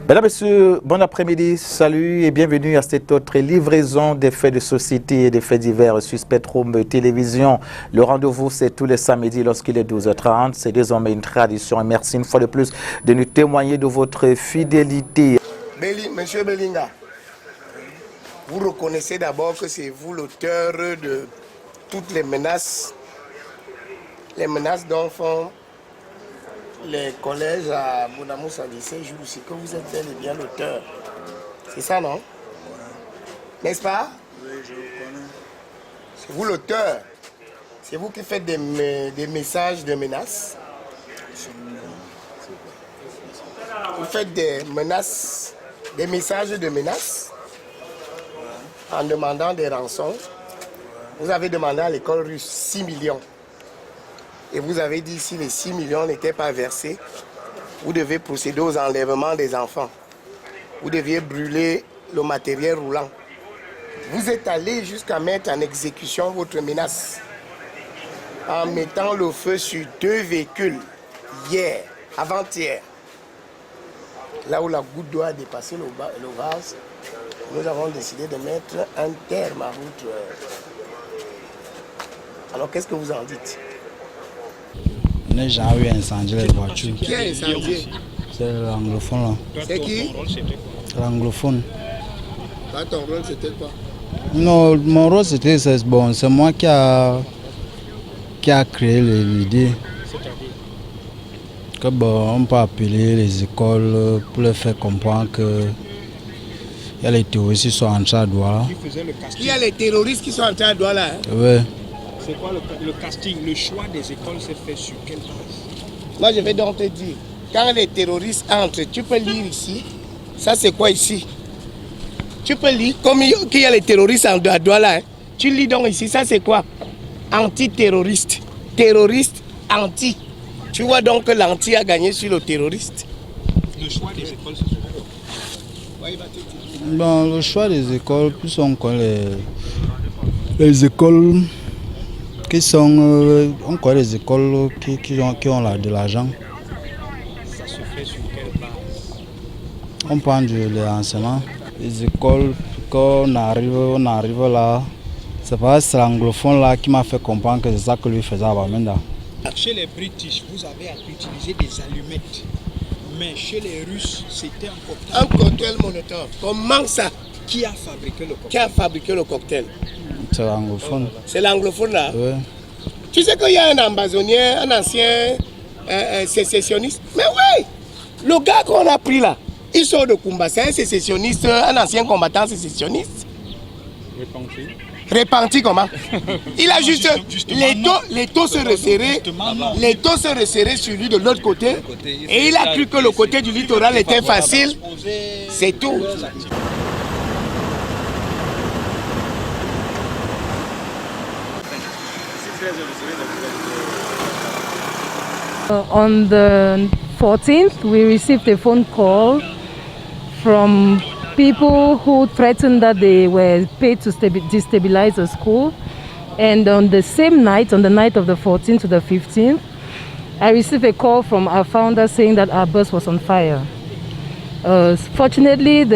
Mesdames, Messieurs, bon après-midi, salut et bienvenue à cette autre livraison des faits de société et des faits divers sur Spectrum Télévision. Le rendez-vous, c'est tous les samedis lorsqu'il est 12h30. C'est désormais une tradition et merci une fois de plus de nous témoigner de votre fidélité. Monsieur Belinga, vous reconnaissez d'abord que c'est vous l'auteur de toutes les menaces dont font les collèges à Bonamoussa lycée Jules, que vous êtes bel et bien l'auteur. C'est ça, non? N'est-ce pas? Oui, je reconnais. C'est vous l'auteur. C'est vous qui faites des messages de menaces. Vous faites des messages de menaces en demandant des rançons. Vous avez demandé à l'école russe 6 millions. Et vous avez dit si les 6 millions n'étaient pas versés, vous devez procéder aux enlèvements des enfants. Vous deviez brûler le matériel roulant. Vous êtes allé jusqu'à mettre en exécution votre menace en mettant le feu sur 2 véhicules hier, avant-hier. Là où la goutte d'eau a dépassé le vase, nous avons décidé de mettre un terme à votre... Alors qu'est-ce que vous en dites? On n'a jamais eu incendié les voitures. Qui a incendié? C'est l'anglophone là. C'est qui? L'anglophone. Toi, ton rôle, c'était quoi? Non, mon rôle c'était bon, c'est moi qui a créé l'idée. Que bon, on peut appeler les écoles pour leur faire comprendre que il y a les terroristes qui sont entrés à Douala. Il y a les terroristes qui sont entrés à Douala. Hein? Oui. C'est quoi le casting, le choix des écoles s'est fait sur quelle base? Moi, je vais donc te dire, quand les terroristes entrent, tu peux lire ici. Ça, c'est quoi ici? Tu peux lire, comme il y a les terroristes à Douala. Hein? Tu lis donc ici, ça, c'est quoi? Antiterroriste. Terroriste, anti. Tu vois donc que l'anti a gagné sur le terroriste. Le choix des écoles, c'est quoi? Bon, le choix des écoles, plus on connaît les écoles qui sont, on connaît les écoles qui ont de l'argent. Ça se fait sur quelle base? On prend de l'enseignement. Les écoles, quand on arrive là, c'est pas c'est l'anglophone là qui m'a fait comprendre que c'est ça que lui faisait à Bamenda. Chez les British, vous avez utilisé des allumettes. Mais chez les Russes, c'était un cocktail. Un cocktail Molotov. Comment ça? Qui a fabriqué le cocktail? Qui a fabriqué le cocktail? C'est l'anglophone. C'est l'anglophone là? Oui. Tu sais qu'il y a un ambazonnier, un ancien sécessionniste? Mais oui! Le gars qu'on a pris là, il sort de Kumba, c'est un sécessionniste, un ancien combattant sécessionniste. Repenti. Repenti comment? Il a juste les taux se resserraient sur lui de l'autre côté et il a cru que le côté du littoral était facile. C'est tout. On the 14th, we received a phone call from people who threatened that they were paid to destabilize the school. And on the same night, on the night of the 14th to the 15th, I received a call from our founder saying that our bus was on fire. Fortunately,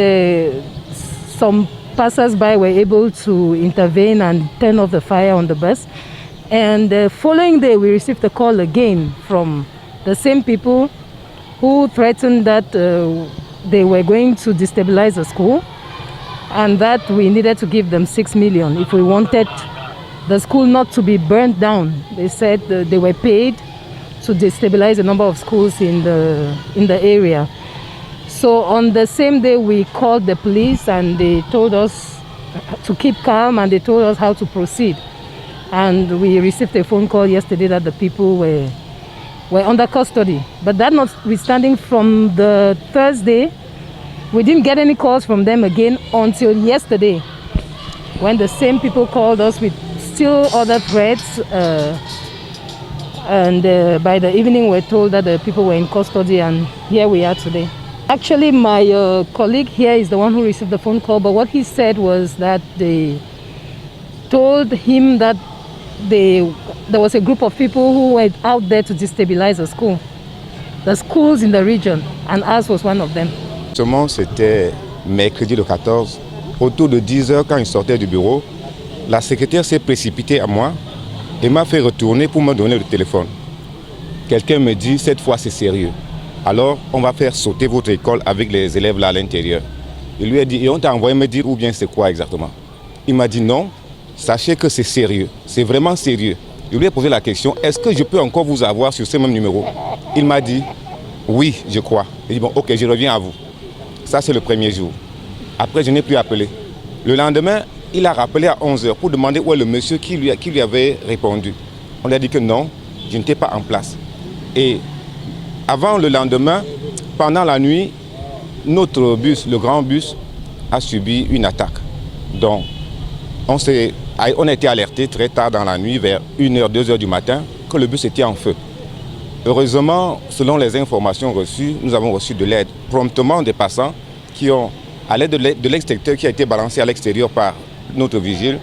some passers-by were able to intervene and turn off the fire on the bus. And the following day, we received a call again from the same people who threatened that they were going to destabilize the school and that we needed to give them 6 million if we wanted the school not to be burned down. They said they were paid to destabilize a number of schools in the area. So on the same day, we called the police and they told us to keep calm and they told us how to proceed. And we received a phone call yesterday that the people were under custody. But that notwithstanding, from the Thursday, we didn't get any calls from them again until yesterday, when the same people called us with still other threats. And by the evening, we're told that the people were in custody, and here we are today. Actually, my colleague here is the one who received the phone call, but what he said was that they told him that there was a group of people who were out there to destabilize the schools in the region, and ours was one of them. Exactement, c'était mercredi le 14. Autour de 10 h, quand il sortait du bureau, la secrétaire s'est précipitée à moi et m'a fait retourner pour me donner le téléphone. Quelqu'un me dit, cette fois c'est sérieux. Alors, on va faire sauter votre école avec les élèves là à l'intérieur. Il lui a dit, et on t'a envoyé me dire ou bien c'est quoi exactement? Il m'a dit non, sachez que c'est sérieux, c'est vraiment sérieux. Je lui ai posé la question, est-ce que je peux encore vous avoir sur ce même numéro? Il m'a dit, oui, je crois. Il dit, bon, ok, je reviens à vous. Ça, c'est le premier jour. Après, je n'ai plus appelé. Le lendemain, il a rappelé à 11 h pour demander où est le monsieur qui lui avait répondu. On lui a dit que non, je n'étais pas en place. Et avant le lendemain, pendant la nuit, notre bus, le grand bus, a subi une attaque. Donc, on a été alerté très tard dans la nuit, vers 1 h, 2 h du matin, que le bus était en feu. Heureusement, selon les informations reçues, nous avons reçu de l'aide promptement des passants qui ont, à l'aide de l'extincteur qui a été balancé à l'extérieur par notre vigile,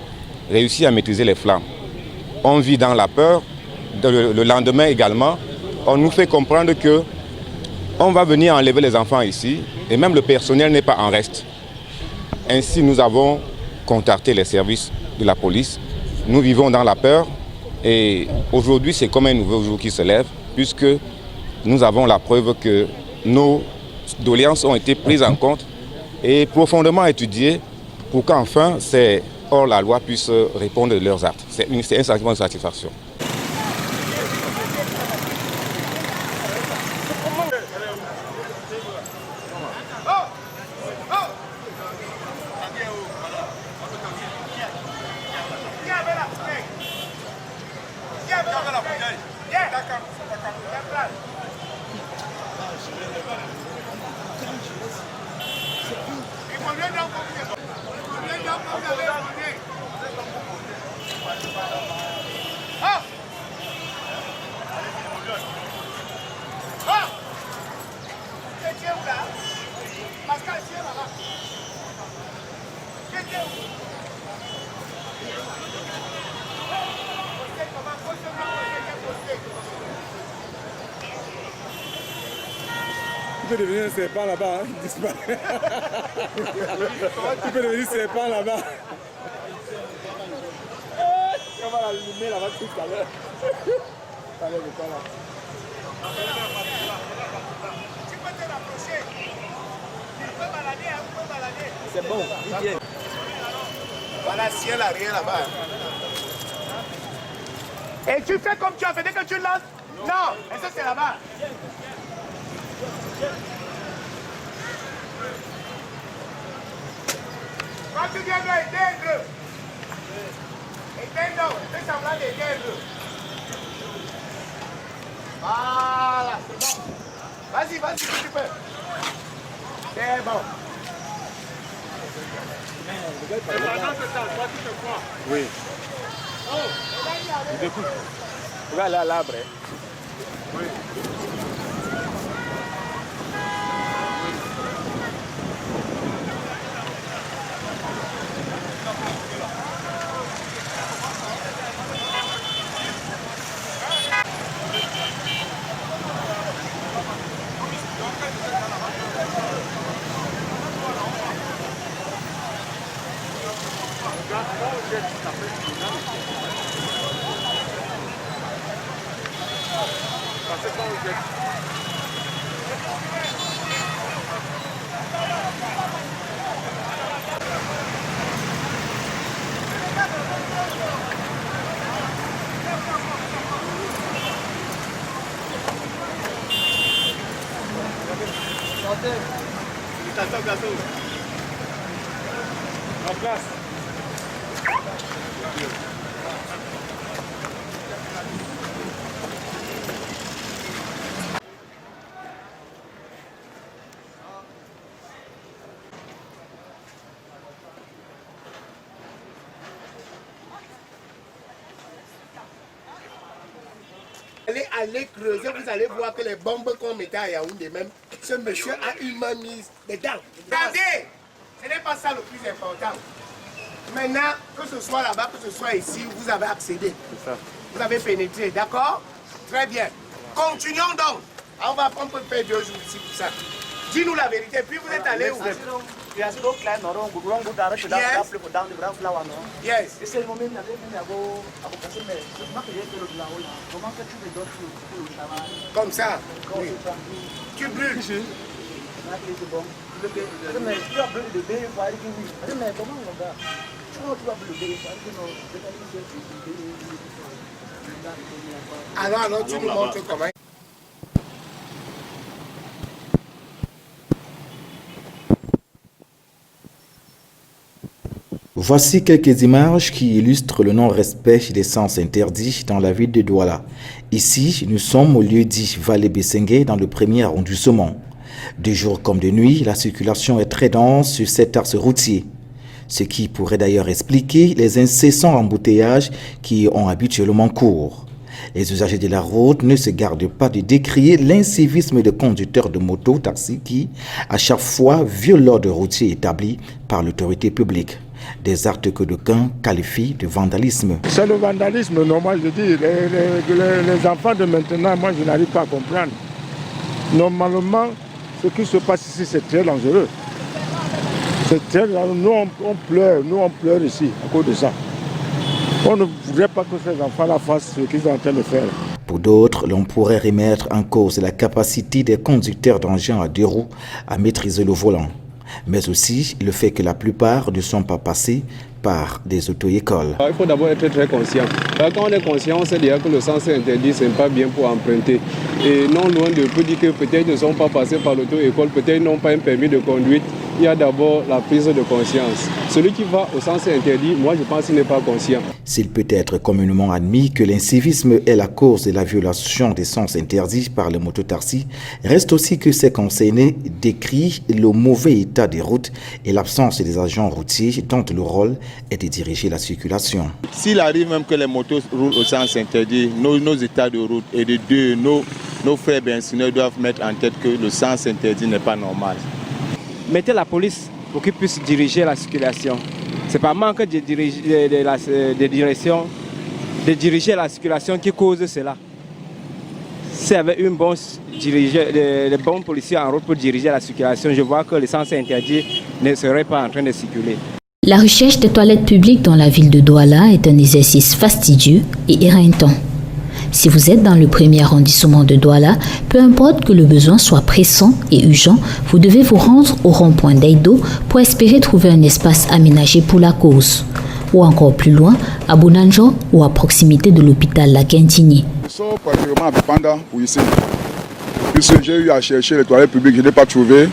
réussi à maîtriser les flammes. On vit dans la peur. Le lendemain également, on nous fait comprendre que on va venir enlever les enfants ici et même le personnel n'est pas en reste. Ainsi, nous avons contacté les services de la police. Nous vivons dans la peur et aujourd'hui, c'est comme un nouveau jour qui se lève puisque nous avons la preuve que nos doléances ont été prises en compte et profondément étudiées pour qu'enfin, ces hors-la-loi puissent répondre de leurs actes. C'est un sentiment de satisfaction. Tu peux devenir un serpent là-bas, hein, il disparaît. Tu peux devenir serpent là-bas. On va l'allumer là-bas tout à l'heure. Allez, le temps là. Tu peux te rapprocher. Tu peux balader, hein, tu peux balader. C'est bon, il vient. Voilà, ciel à rien là-bas. Et tu fais comme tu as fait dès que tu lances. Non, et ça c'est là-bas. Quand tu viens d'éteindre, fais semblant d'éteindre. Voilà, c'est bon. Vas-y, si tu peux. C'est bon. Oui. Il découpe. Tu vas aller à l'arbre. Oui. En place. Allez creuser, vous allez voir que les bombes qu'on mettait à Yaoundé même, ce monsieur a une main mise dedans. Regardez, ce n'est pas ça le plus important. Maintenant, que ce soit là-bas, que ce soit ici, vous avez accédé. C'est ça. Vous avez pénétré, d'accord? Très bien. Continuons donc. On va prendre un peu 2 jours ici pour ça. Dis-nous la vérité, puis vous êtes allé où? Yes. Yes. Comme ça. Oui. Tu brûles. Alors, tu nous montres comment. Voici quelques images qui illustrent le non-respect des sens interdits dans la ville de Douala. Ici, nous sommes au lieu dit Vallée Bessengue dans le premier arrondissement. De jour comme de nuit, la circulation est très dense sur cet axe routier. Ce qui pourrait d'ailleurs expliquer les incessants embouteillages qui ont habituellement cours. Les usagers de la route ne se gardent pas de décrier l'incivisme des conducteurs de moto, taxi qui, à chaque fois, violent l'ordre routier établi par l'autorité publique. Des actes que d'aucuns qualifient de vandalisme. C'est le vandalisme normal, je dis. Les enfants de maintenant, moi je n'arrive pas à comprendre. Normalement, ce qui se passe ici, c'est très dangereux. C'est très dangereux. Nous on pleure ici à cause de ça. On ne voudrait pas que ces enfants-là fassent ce qu'ils sont en train de faire. Pour d'autres, l'on pourrait remettre en cause la capacité des conducteurs d'engins à 2 roues à maîtriser le volant, mais aussi le fait que la plupart ne sont pas passés par des auto-écoles. Il faut d'abord être très conscient. Quand on est conscient, on sait déjà que le sens interdit, ce n'est pas bien pour emprunter. Et non loin de peut dire que peut-être ils ne sont pas passés par l'auto-école, peut-être ils n'ont pas un permis de conduite. Il y a d'abord la prise de conscience. Celui qui va au sens interdit, moi je pense qu'il n'est pas conscient. S'il peut être communément admis que l'incivisme est la cause de la violation des sens interdits par les mototaxis, reste aussi que ces concernés décrient le mauvais état des routes et l'absence des agents routiers dont le rôle est de diriger la circulation. S'il arrive même que les motos roulent au sens interdit, nos états de route et de deux, nos frères benzineurs doivent mettre en tête que le sens interdit n'est pas normal. Mettez la police pour qu'ils puissent diriger la circulation. Ce n'est pas manque de diriger la circulation qui cause cela. S'il y avait une bonne les bons policiers en route pour diriger la circulation, je vois que le sens interdit ne serait pas en train de circuler. La recherche des toilettes publiques dans la ville de Douala est un exercice fastidieux et éreintant. Si vous êtes dans le premier arrondissement de Douala, peu importe que le besoin soit pressant et urgent, vous devez vous rendre au rond-point d'Aïdo pour espérer trouver un espace aménagé pour la cause. Ou encore plus loin, à Bonanjo ou à proximité de l'hôpital La Quintini. Je suis particulièrement dépendant pour ici. Puisque j'ai eu à chercher les toilettes publiques, je n'ai pas trouvé.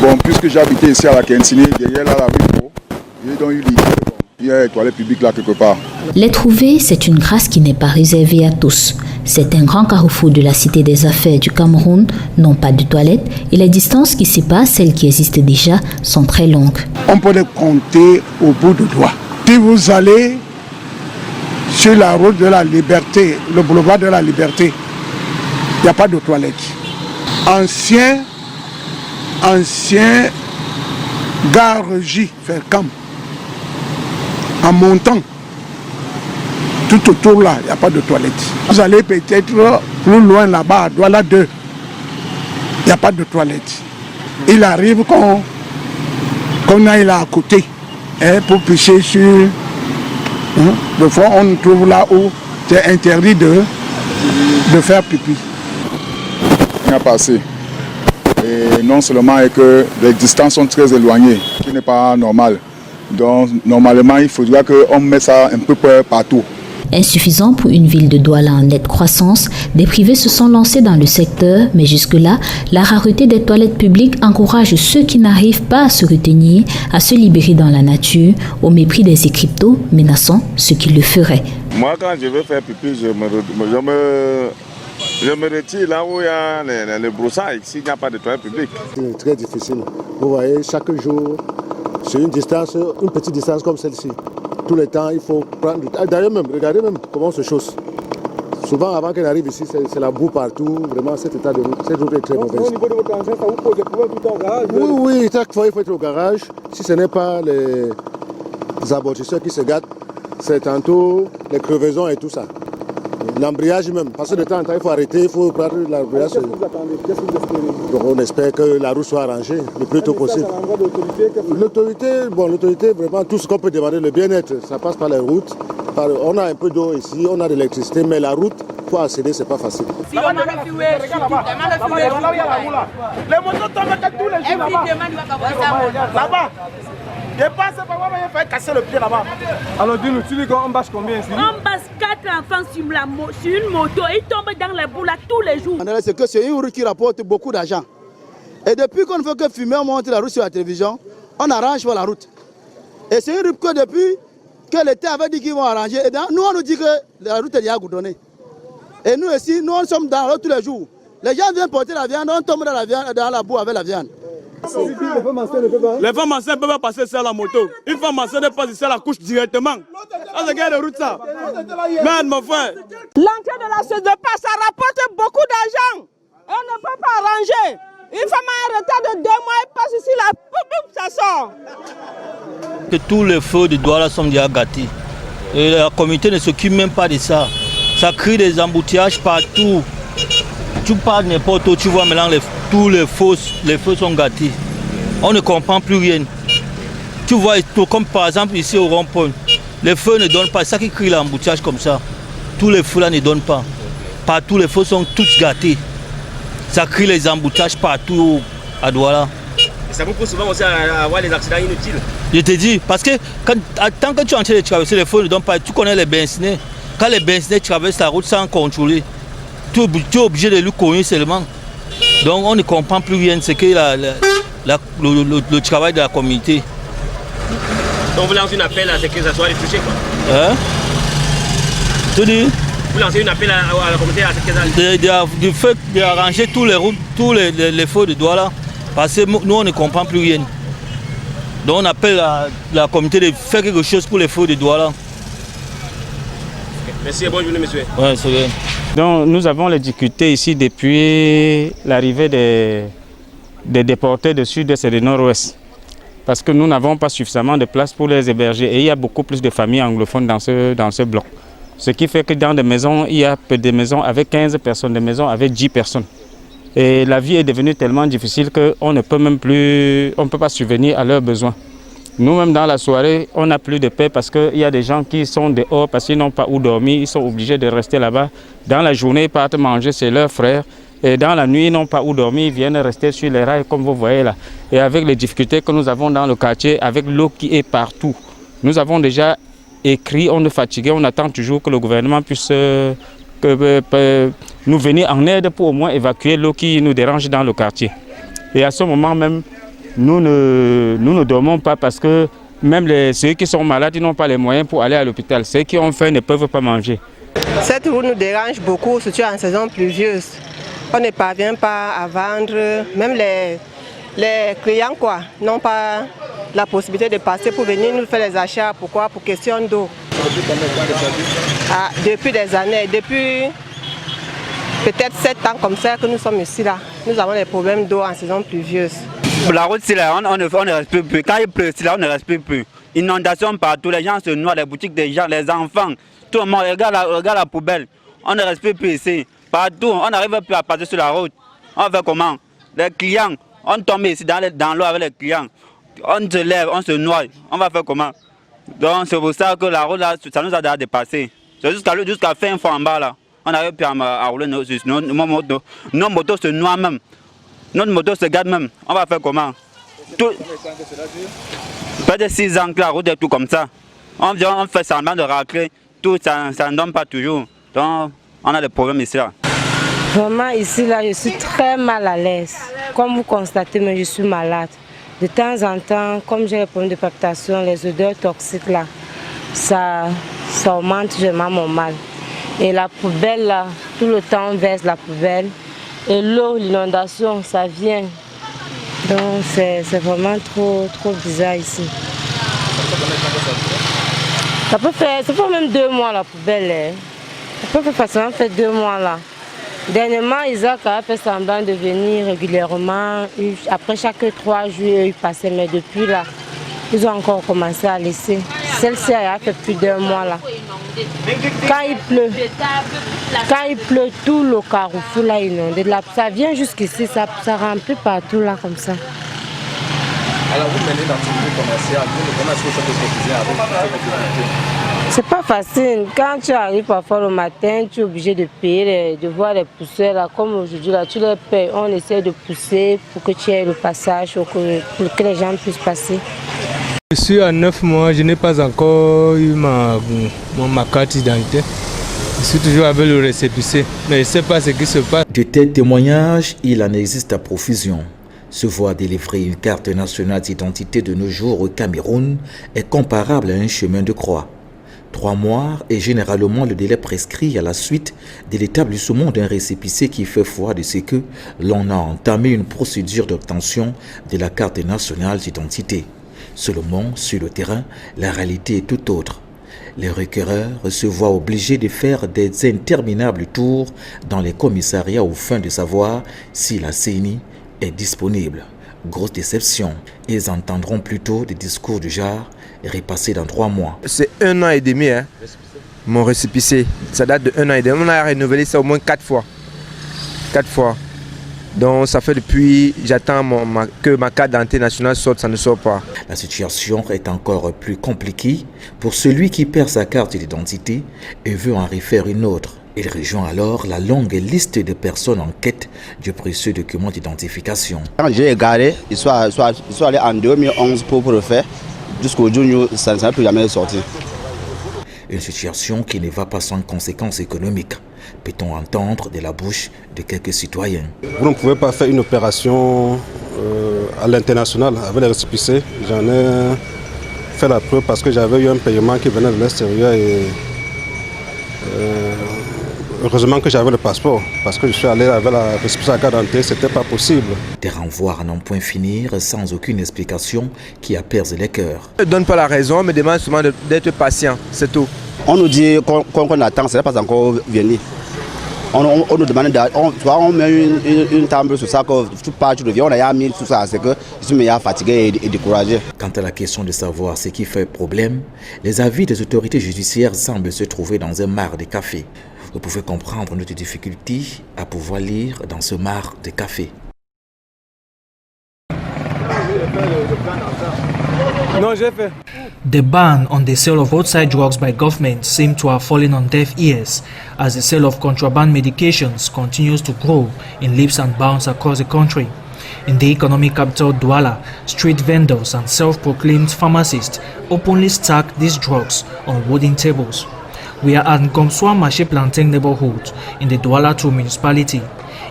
Bon, puisque j'habitais ici à La Quintini, derrière là, la rue Pro, j'ai donc eu l'idée. Il y a les toilettes publiques là quelque part. Les trouver, c'est une grâce qui n'est pas réservée à tous. C'est un grand carrefour de la cité des affaires du Cameroun, n'ont pas de toilettes et les distances qui séparent celles qui existent déjà sont très longues. On peut les compter au bout de doigts. Si vous allez sur la route de la Liberté, le boulevard de la Liberté, il n'y a pas de toilettes. Ancien gare J, Faircamp. En montant, tout autour là, il n'y a pas de toilettes. Vous allez peut-être plus loin là-bas, à Douala 2, il n'y a pas de toilettes. Il arrive qu'on aille là à côté pour pisser sur... Des fois, on trouve là où c'est interdit de faire pipi. Il n'y a pas assez. Et non seulement que les distances sont très éloignées, ce qui n'est pas normal. Donc, normalement, il faudra qu'on mette ça un peu partout. Insuffisant pour une ville de Douala en nette croissance, des privés se sont lancés dans le secteur, mais jusque-là, la rareté des toilettes publiques encourage ceux qui n'arrivent pas à se retenir à se libérer dans la nature, au mépris des écriptos menaçant ceux qui le feraient. Moi, quand je veux faire pipi, je me retire là où il y a les broussailles, s'il n'y a pas de toilettes publiques. C'est très difficile. Vous voyez, chaque jour, sur une petite distance comme celle-ci, tout le temps, il faut prendre du temps. D'ailleurs, regardez même comment on se chausse. Souvent, avant qu'elle arrive ici, c'est la boue partout. Vraiment, cet état de route, cette route est très mauvaise. Au niveau de votre engin, ça vous pose des problèmes tout le temps au garage? Oui, chaque fois, il faut être au garage. Si ce n'est pas les abortisseurs qui se gâtent, c'est tantôt les crevaisons et tout ça. l'embrayage même. Parce que de temps en temps, il faut arrêter, il faut prendre l'embrayage. Qu'est-ce que vous attendez? Qu'est-ce que vous espérez? Donc on espère que la route soit arrangée le plus tôt possible. L'autorité, vraiment, tout ce qu'on peut demander, le bien-être, ça passe par les routes. On a un peu d'eau ici, on a de l'électricité, mais la route, pour accéder, c'est pas facile. Si on a les motos tombent tous les jours là-bas. Là-bas. Je passe par moi, il faut casser le pied là-bas. Alors dis-nous, tu dis qu'on bâche combien ici? On bâche 4 enfants sur une moto, ils tombent dans les boules tous les jours. C'est que c'est une route qui rapporte beaucoup d'argent. Et depuis qu'on ne fait que fumer, on monte la route sur la télévision, on arrange pas la route. Et c'est une route que depuis que l'État avait dit qu'ils vont arranger, et nous on nous dit que la route est déjà goudronnée. Et nous ici, nous on sommes dans la route tous les jours. Les gens viennent porter la viande, on tombe dans la boue avec la viande. Les femmes enceintes ne peuvent pas passer sur la moto. Une femme enceinte passe sur la couche directement. Ça c'est quelle route ça? Merde mon frère. L'entrée de la CEDEPA, ça rapporte beaucoup d'argent. On ne peut pas arranger. Une femme a un retard de 2 mois, elle passe ici, ça sort. Que tous les feux de Douala sont déjà gâtés. Et la communauté ne s'occupe même pas de ça. Ça crée des embouteillages partout. Tu pars n'importe où, tu vois maintenant tous les feux sont gâtés. On ne comprend plus rien. Tu vois, comme par exemple ici au rond-point, les feux ne donnent pas. C'est ça qui crée l'embouteillage comme ça. Tous les feux là ne donnent pas. Partout les feux sont tous gâtés. Ça crée les embouteillages partout à Douala. Et ça vous pousse souvent aussi à avoir des accidents inutiles. Je te dis, parce que tant que tu es en train de traverser, les feux ne donnent pas. Tu connais les benzinés. Quand les benzinés traversent la route sans contrôler, tu es obligé de lui cogner seulement. Donc on ne comprend plus rien, c'est que le travail de la communauté. Donc vous lancez un appel à ce que ça soit retouché quoi? Hein? Tu dis? Vous lancez un appel à la communauté à ce que ça... Du fait d'arranger tous les routes, tous les feux de Douala, parce que nous on ne comprend plus rien. Donc on appelle la communauté de faire quelque chose pour les feux de Douala. Merci et bonne journée monsieur. Ouais, c'est bien. Donc nous avons les difficultés ici depuis l'arrivée des déportés du sud-est et du nord-ouest. Parce que nous n'avons pas suffisamment de place pour les héberger. Et il y a beaucoup plus de familles anglophones dans ce bloc. Ce qui fait que dans des maisons, il y a des maisons avec 15 personnes, des maisons avec 10 personnes. Et la vie est devenue tellement difficile qu'on ne peut même plus, on ne peut pas subvenir à leurs besoins. Nous-mêmes dans la soirée, on n'a plus de paix parce qu'il y a des gens qui sont dehors parce qu'ils n'ont pas où dormir, ils sont obligés de rester là-bas. Dans la journée, ils partent manger chez leurs frères. Et dans la nuit, ils n'ont pas où dormir, ils viennent rester sur les rails comme vous voyez là. Et avec les difficultés que nous avons dans le quartier, avec l'eau qui est partout, nous avons déjà écrit, on est fatigué, on attend toujours que le gouvernement puisse nous venir en aide pour au moins évacuer l'eau qui nous dérange dans le quartier. Et à ce moment même, nous ne dormons pas parce que même ceux qui sont malades, ils n'ont pas les moyens pour aller à l'hôpital. Ceux qui ont faim ne peuvent pas manger. Cette route nous dérange beaucoup, surtout en saison pluvieuse. On ne parvient pas à vendre, même les clients n'ont pas la possibilité de passer pour venir nous faire les achats. Pourquoi? Pour question d'eau. Depuis des années, depuis peut-être 7 ans comme ça que nous sommes ici là. Nous avons des problèmes d'eau en saison pluvieuse. La route, on ne respire plus. Quand il pleut, on ne respire plus. Inondation partout, les gens se noient, les boutiques des gens, les enfants. Tout le monde regarde la poubelle. On ne respire plus ici. Partout, on n'arrive plus à passer sur la route. On fait comment? Les clients, on tombe ici dans l'eau avec les clients. On se lève, on se noie. On va faire comment? Donc c'est pour ça que la route, là, ça nous a déjà dépassé. C'est jusqu'à fin fois en bas, là. On n'arrive plus à rouler nos motos. Nos motos se noient même. Notre moto se garde même. On va faire comment? Près de 6 ans que la route est tout comme ça. On fait semblant de racler. Tout, ça ne donne pas toujours. Donc, on a des problèmes ici. Là. Vraiment, ici, là, je suis très mal à l'aise. Comme vous constatez, mais je suis malade. De temps en temps, comme j'ai les problèmes de palpitation, les odeurs toxiques, là, ça augmente vraiment mon mal. Et la poubelle, là, tout le temps, on verse la poubelle. Et l'eau, l'inondation, ça vient. Donc, c'est vraiment trop bizarre ici. Ça peut faire même 2 mois la poubelle. Hein. Ça peut facilement faire 2 mois là. Dernièrement, Isaac a fait semblant de venir régulièrement. Après chaque 3 jours, il passait. Mais depuis là, ils ont encore commencé à laisser. Celle-ci a fait plus d'1 mois là. Quand il pleut, Quand il pleut, tout le carrefour là inondé. Ça vient jusqu'ici, ça remplit partout là comme ça. Alors vous menez l'activité commerciale, comment est-ce que vous faites avec c'est pas facile. Quand tu arrives parfois le matin, tu es obligé de payer, de voir les pousseurs là. Comme aujourd'hui là, tu les payes. On essaie de pousser pour que tu aies le passage, pour que les gens puissent passer. Je suis à 9 mois, je n'ai pas encore eu ma carte d'identité. Je suis toujours avec le récépissé, mais je ne sais pas ce qui se passe. De tels témoignages, il en existe à profusion. Se voir délivrer une carte nationale d'identité de nos jours au Cameroun est comparable à un chemin de croix. 3 mois est généralement le délai prescrit à la suite de l'établissement d'un récépissé qui fait foi de ce que l'on a entamé une procédure d'obtention de la carte nationale d'identité. Seulement, sur le terrain, la réalité est tout autre. Les requéreurs se voient obligés de faire des interminables tours dans les commissariats aux fins de savoir si la CENI est disponible. Grosse déception. Ils entendront plutôt des discours du genre repassés dans 3 mois. C'est 1 an et demi, hein, mon récépissé. Ça date de 1 an et demi. On a renouvelé ça au moins 4 fois. 4 fois. Donc ça fait depuis, j'attends que ma carte d'identité nationale sorte, ça ne sort pas. La situation est encore plus compliquée pour celui qui perd sa carte d'identité et veut en refaire une autre. Il rejoint alors la longue liste de personnes en quête du précieux document d'identification. Quand j'ai égaré, ils sont allés en 2011 pour le faire. Jusqu'au jour, ça ne peut jamais sortir. Une situation qui ne va pas sans conséquences économiques, peut-on entendre de la bouche de quelques citoyens. Vous ne pouvez pas faire une opération à l'international avec les récépissés. J'en ai fait la preuve parce que j'avais eu un paiement qui venait de l'extérieur et heureusement que j'avais le passeport parce que je suis allé avec la récépissé à la carte d'identité, c'était pas possible. Des renvois à n'en point finir sans aucune explication qui apaise les cœurs. Je ne donne pas la raison, on me demande souvent d'être patient, c'est tout. On nous dit qu'on attend, ce n'est pas encore venu. On nous demande, on met une table sur ça, que tu pars, tu reviens, on a mis tout ça, c'est que je suis fatigué et découragé. Quant à la question de savoir ce qui fait problème, les avis des autorités judiciaires semblent se trouver dans un mar de café. Vous pouvez comprendre notre difficulté à pouvoir lire dans ce mar de café. Non, j'ai fait. The ban on the sale of outside drugs by government seems to have fallen on deaf ears as the sale of contraband medications continues to grow in leaps and bounds across the country. In the economic capital Douala, street vendors and self-proclaimed pharmacists openly stack these drugs on wooden tables. We are at Ngomswa Maché Plantain neighborhood in the Douala 2 municipality,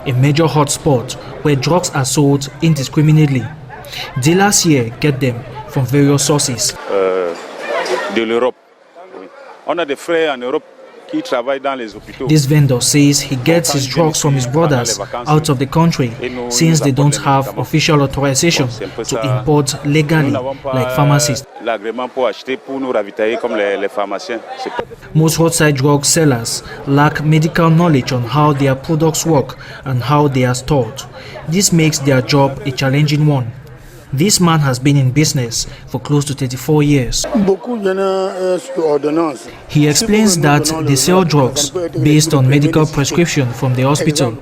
a major hotspot where drugs are sold indiscriminately. Dealers here get them from various sources. De l'Europe. Oui. On a des frères en Europe qui travaillent dans les hôpitaux. This vendor says he gets his drugs from his brothers out of the country since they don't have official authorization to import legally like pharmacists. L'agrément pour acheter pour nous ravitailler comme les pharmaciens. Most roadside drug sellers lack medical knowledge on how their products work and how they are stored. This makes their job a challenging one. This man has been in business for close to 34 years. He explains that they sell drugs based on medical prescription from the hospital,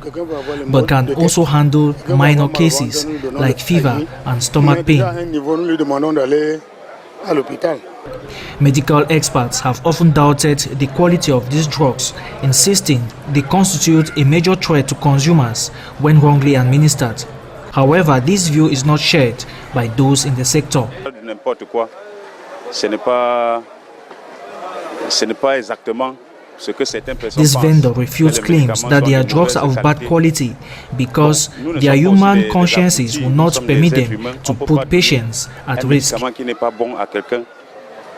but can also handle minor cases like fever and stomach pain. Medical experts have often doubted the quality of these drugs, insisting they constitute a major threat to consumers when wrongly administered. However, this view is not shared by those in the sector. N'importe quoi, ce n'est pas exactement ce que certaines personnes This vendor refutes claims that their drugs are of bad quality because their human consciences will not permit them to put patients at risk. Qui n'est pas bon à quelqu'un.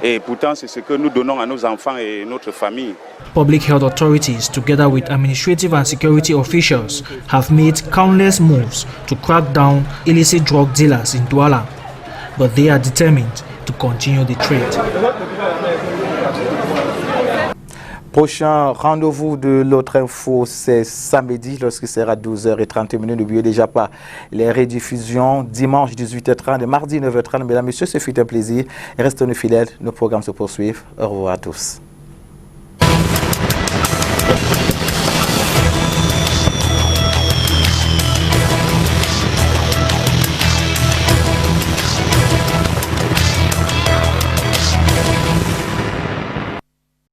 Et pourtant, c'est ce que nous donnons à nos enfants et notre famille. Public health authorities, together with administrative and security officials, have made countless moves to crack down illicit drug dealers in Douala, but they are determined to continue the trade. Prochain rendez-vous de l'autre info, c'est samedi lorsqu'il sera 12h30. N'oubliez déjà pas les rediffusions dimanche 18h30 et mardi 9h30. Mesdames, messieurs, ce fut un plaisir. Restez-nous fidèles, nos programmes se poursuivent. Au revoir à tous.